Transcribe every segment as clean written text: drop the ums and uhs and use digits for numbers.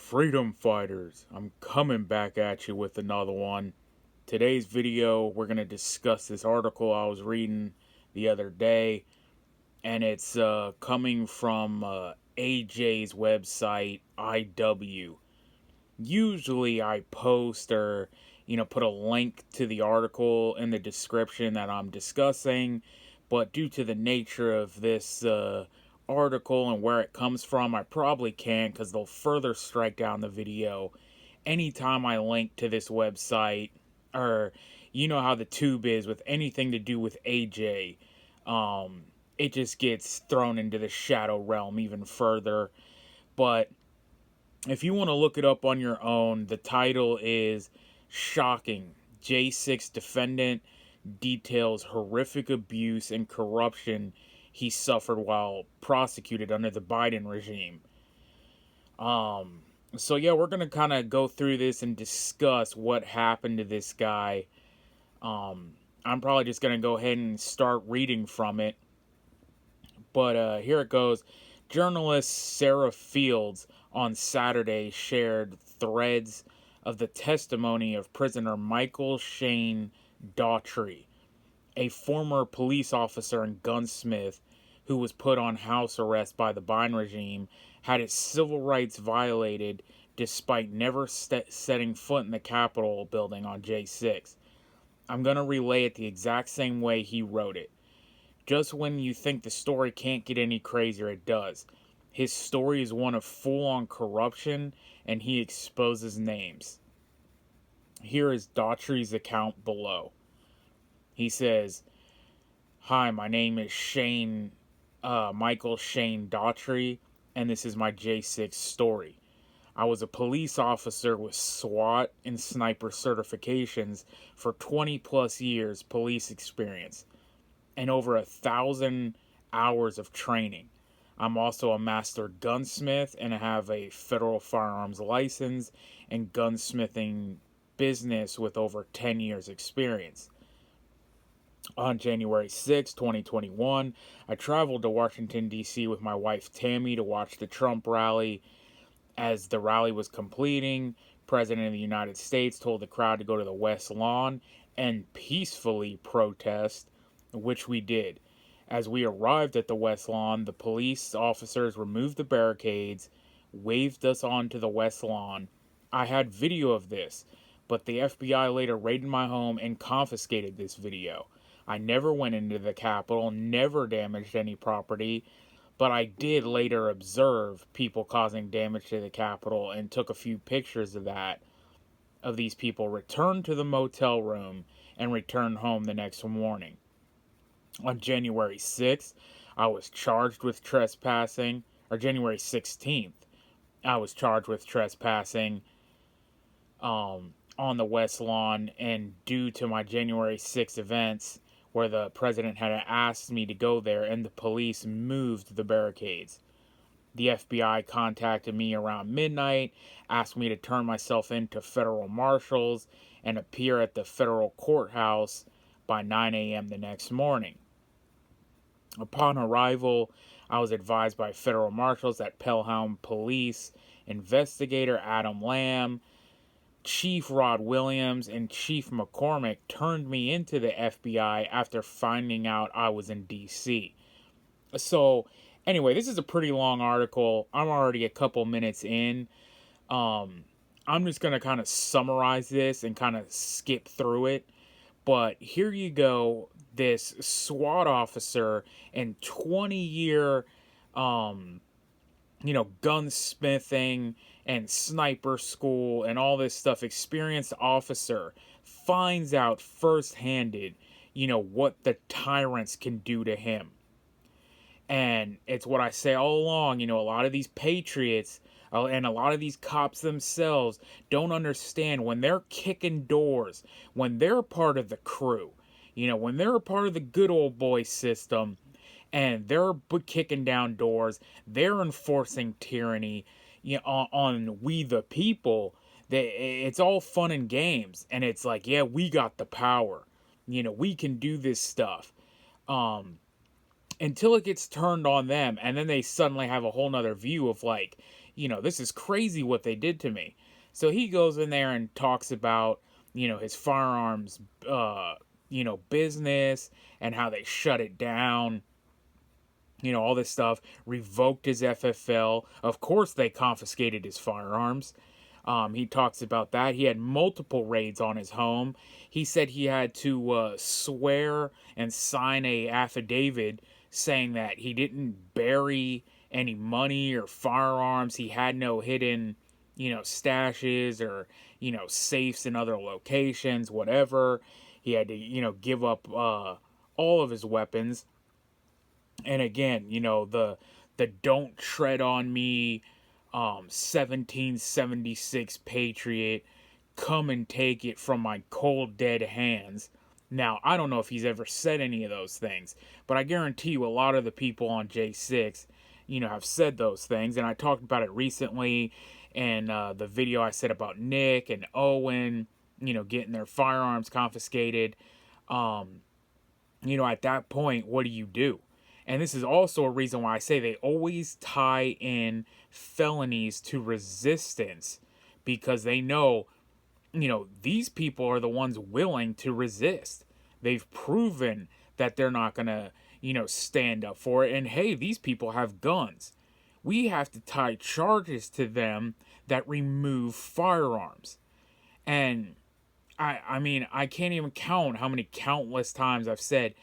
Freedom fighters, I'm coming back at you with another one. Today's video, we're going to discuss this article I was reading the other day, and it's coming from AJ's website, IW. Usually I post or, put a link to the article in the description that I'm discussing, but due to the nature of this article and where it comes from, I probably can't because they'll further strike down the video anytime I link to this website, or you know how the tube is with anything to do with AJ. It just gets thrown into the shadow realm even further. But if you want to look it up on your own, the title is Shocking. J6 Defendant Details Horrific Abuse and Corruption he suffered while prosecuted under the Biden regime. So yeah, we're going to kind of go through this and discuss what happened to this guy. I'm probably just going to go ahead and start reading from it. But here it goes. Journalist Sarah Fields on Saturday shared threads of the testimony of prisoner Michael Shane Daughtry, a former police officer and gunsmith who was put on house arrest by the Biden regime, had his civil rights violated despite never setting foot in the Capitol building on J6. I'm going to relay it the exact same way he wrote it. Just when you think the story can't get any crazier, it does. His story is one of full-on corruption, and he exposes names. Here is Daughtry's account below. He says, "Hi, my name is Michael Shane Daughtry, and this is my J6 story. I was a police officer with SWAT and sniper certifications for 20 plus years police experience and over 1,000 hours of training. I'm also a master gunsmith and I have a federal firearms license and gunsmithing business with over 10 years experience. On January 6, 2021, I traveled to Washington, D.C. with my wife Tammy to watch the Trump rally. As the rally was completing, President of the United States told the crowd to go to the West Lawn and peacefully protest, which we did. As we arrived at the West Lawn, the police officers removed the barricades, waved us onto the West Lawn. I had video of this, but the FBI later raided my home and confiscated this video. I never went into the Capitol, never damaged any property, but I did later observe people causing damage to the Capitol and took a few pictures of that, of these people returned to the motel room and returned home the next morning. On January 6th, I was charged with trespassing, or January 16th, I was charged with trespassing on the West Lawn, and due to my January 6th events, where the president had asked me to go there and the police moved the barricades. The FBI contacted me around midnight, asked me to turn myself in to federal marshals and appear at the federal courthouse by 9 a.m. the next morning. Upon arrival, I was advised by federal marshals that Pelham Police investigator Adam Lamb, Chief Rod Williams, and Chief McCormick turned me into the FBI after finding out I was in D.C. So, anyway, this is a pretty long article. I'm already a couple minutes in. I'm just going to kind of summarize this and kind of skip through it. But here you go. This SWAT officer and 20-year, gunsmithing and sniper school and all this stuff, experienced officer finds out first-handed, what the tyrants can do to him. And it's what I say all along, a lot of these patriots and a lot of these cops themselves don't understand when they're kicking doors, when they're part of the crew, when they're a part of the good old boy system, and they're kicking down doors, they're enforcing tyranny on we the people. It's all fun and games, and it's like, yeah, we got the power, we can do this stuff. Until it gets turned on them, and then they suddenly have a whole nother view of like, this is crazy what they did to me. So he goes in there and talks about, his firearms, business, and how they shut it down, all this stuff, revoked his FFL. Of course, they confiscated his firearms. He talks about that. He had multiple raids on his home. He said he had to swear and sign a affidavit saying that he didn't bury any money or firearms. He had no hidden, stashes or, safes in other locations, whatever. He had to, give up all of his weapons. And again, the don't tread on me 1776 Patriot, come and take it from my cold dead hands. Now, I don't know if he's ever said any of those things, but I guarantee you a lot of the people on J6, have said those things. And I talked about it recently in the video I said about Nick and Owen, getting their firearms confiscated. At that point, what do you do? And this is also a reason why I say they always tie in felonies to resistance, because they know, these people are the ones willing to resist. They've proven that they're not going to, stand up for it. And hey, these people have guns. We have to tie charges to them that remove firearms. And I mean, I can't even count how many countless times I've said,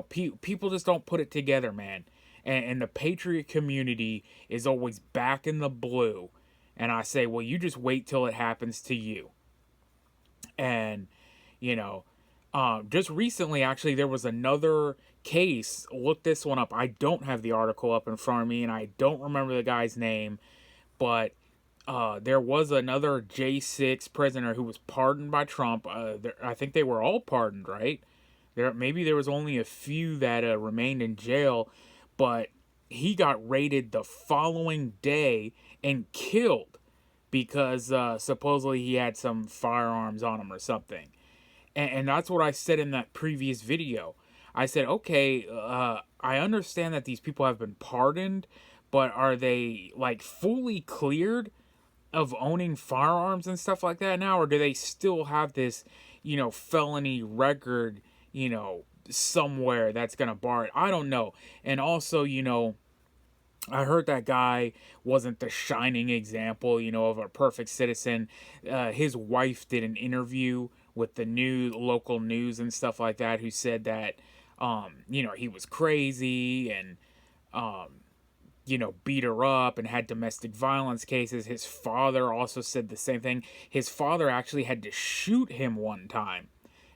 people just don't put it together, man. And the Patriot community is always back in the blue. And I say, well, you just wait till it happens to you. And, just recently, actually, there was another case. Look this one up. I don't have the article up in front of me, and I don't remember the guy's name. But there was another J6 prisoner who was pardoned by Trump. I think they were all pardoned, right? Maybe there was only a few that remained in jail, but he got raided the following day and killed because supposedly he had some firearms on him or something. And that's what I said in that previous video. I said, okay, I understand that these people have been pardoned, but are they like fully cleared of owning firearms and stuff like that now? Or do they still have this, felony record, somewhere that's going to bar it? I don't know. And also, I heard that guy wasn't the shining example, of a perfect citizen. His wife did an interview with the local news and stuff like that, who said that, he was crazy and, beat her up and had domestic violence cases. His father also said the same thing. His father actually had to shoot him one time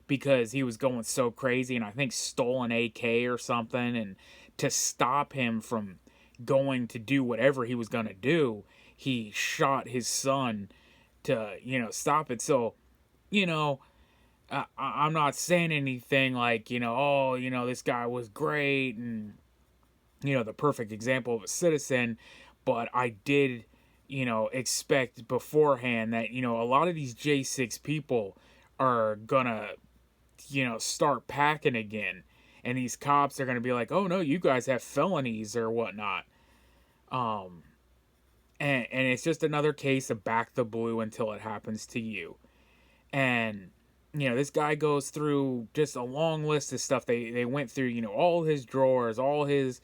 because he was going so crazy, and I think stole an AK or something, and to stop him from going to do whatever he was going to do, he shot his son to, stop it. So, I'm not saying anything like, this guy was great and, the perfect example of a citizen, but I did, expect beforehand that, a lot of these J6 people are gonna, start packing again. And these cops are going to be like, oh no, you guys have felonies or whatnot. And it's just another case of back the blue until it happens to you. And, this guy goes through just a long list of stuff. They went through, all his drawers, all his,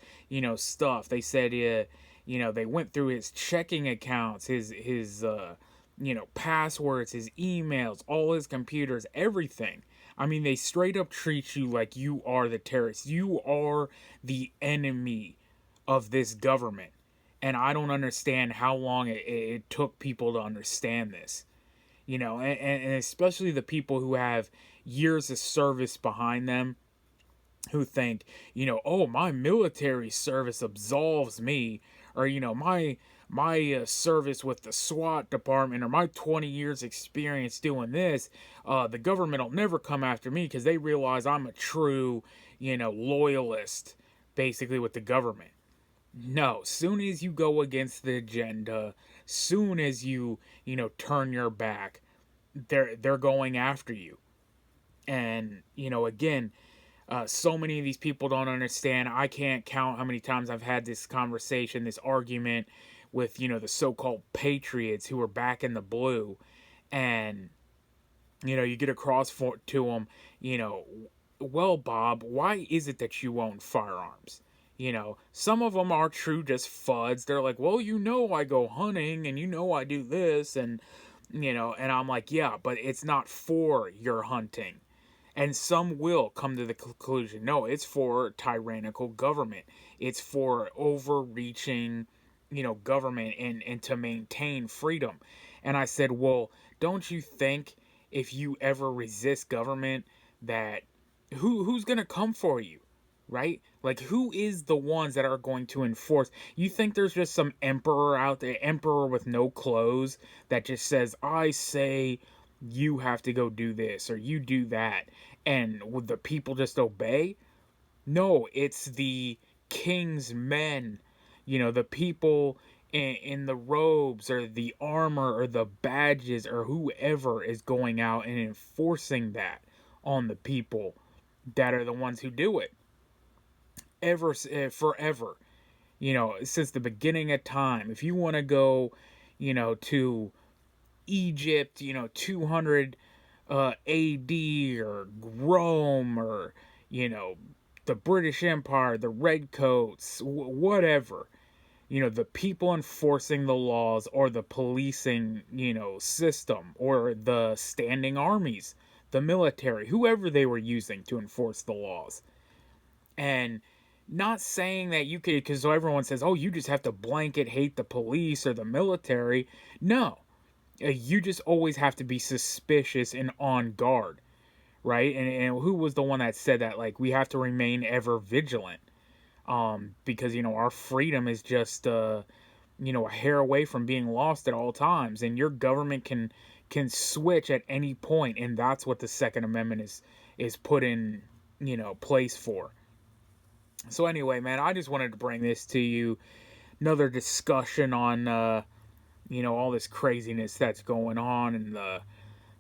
stuff. They said, they went through his checking accounts, his passwords, his emails, all his computers, everything. I mean, they straight up treat you like you are the terrorist. You are the enemy of this government. And I don't understand how long it took people to understand this. And especially the people who have years of service behind them, who think, oh, my military service absolves me, or, my service with the SWAT department, or my 20 years experience doing this, the government will never come after me because they realize I'm a true, loyalist, basically, with the government. No, soon as you go against the agenda, soon as you, turn your back, they're going after you. And, again, so many of these people don't understand. I can't count how many times I've had this conversation, this argument with, the so-called patriots who are back in the blue. And, you get across to them, well, Bob, why is it that you own firearms? Some of them are true just fuds. They're like, well, I go hunting and I do this. And, and I'm like, yeah, but it's not for your hunting. And some will come to the conclusion, no, it's for tyrannical government. It's for overreaching, government and to maintain freedom. And I said, well, don't you think if you ever resist government that who's going to come for you? Right? Like, who is the ones that are going to enforce? You think there's just some emperor out there, emperor with no clothes, that just says, I say you have to go do this or you do that, and would the people just obey? No, it's the king's men, the people in the robes or the armor or the badges or whoever is going out and enforcing that on the people that are the ones who do it forever, since the beginning of time. If you want to go, to Egypt, 200 AD, or Rome, or, the British Empire, the Redcoats, whatever, the people enforcing the laws, or the policing, system, or the standing armies, the military, whoever they were using to enforce the laws. And not saying that you could, because everyone says, oh, you just have to blanket hate the police or the military. No. You just always have to be suspicious and on guard, right? And who was the one that said that? Like, we have to remain ever vigilant, because, our freedom is just, a hair away from being lost at all times. And your government can switch at any point, and that's what the Second Amendment is put in, place for. So anyway, man, I just wanted to bring this to you. Another discussion on, all this craziness that's going on in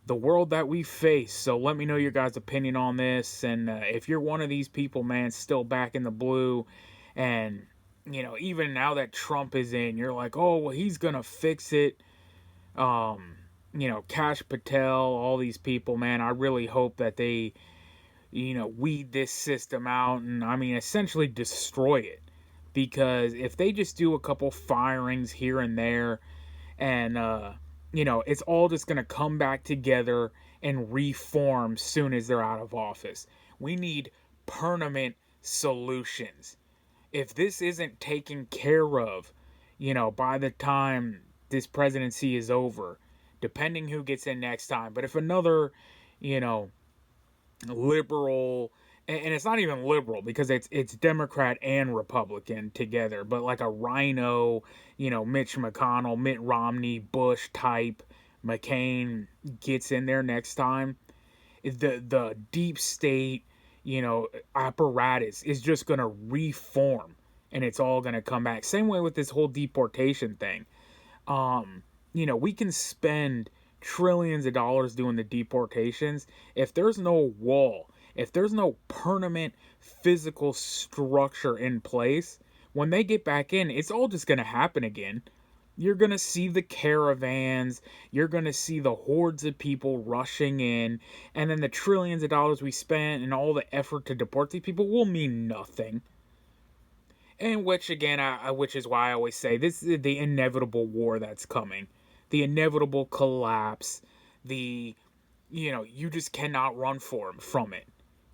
the world that we face. So let me know your guys' opinion on this. And if you're one of these people, man, still back in the blue, and, even now that Trump is in, you're like, oh, well, he's going to fix it. Kash Patel, all these people, man, I really hope that they, weed this system out and, essentially destroy it. Because if they just do a couple firings here and there, and, it's all just going to come back together and reform soon as they're out of office. We need permanent solutions. If this isn't taken care of, by the time this presidency is over, depending who gets in next time, but if another, liberal, and it's not even liberal because it's Democrat and Republican together, but like a rhino, Mitch McConnell, Mitt Romney, Bush type, McCain gets in there next time, the deep state, apparatus is just going to reform, and it's all going to come back. Same way with this whole deportation thing. We can spend trillions of dollars doing the deportations. If there's no wall, if there's no permanent physical structure in place, when they get back in, it's all just going to happen again. You're going to see the caravans, you're going to see the hordes of people rushing in, and then the trillions of dollars we spent and all the effort to deport these people will mean nothing. And which, again, which is why I always say this is the inevitable war that's coming. The inevitable collapse. You just cannot run from it.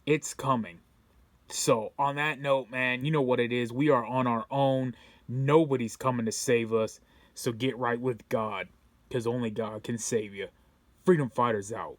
It's coming. So, on that note, man, you know what it is. We are on our own. Nobody's coming to save us. So get right with God, because only God can save you. Freedom Fighters out.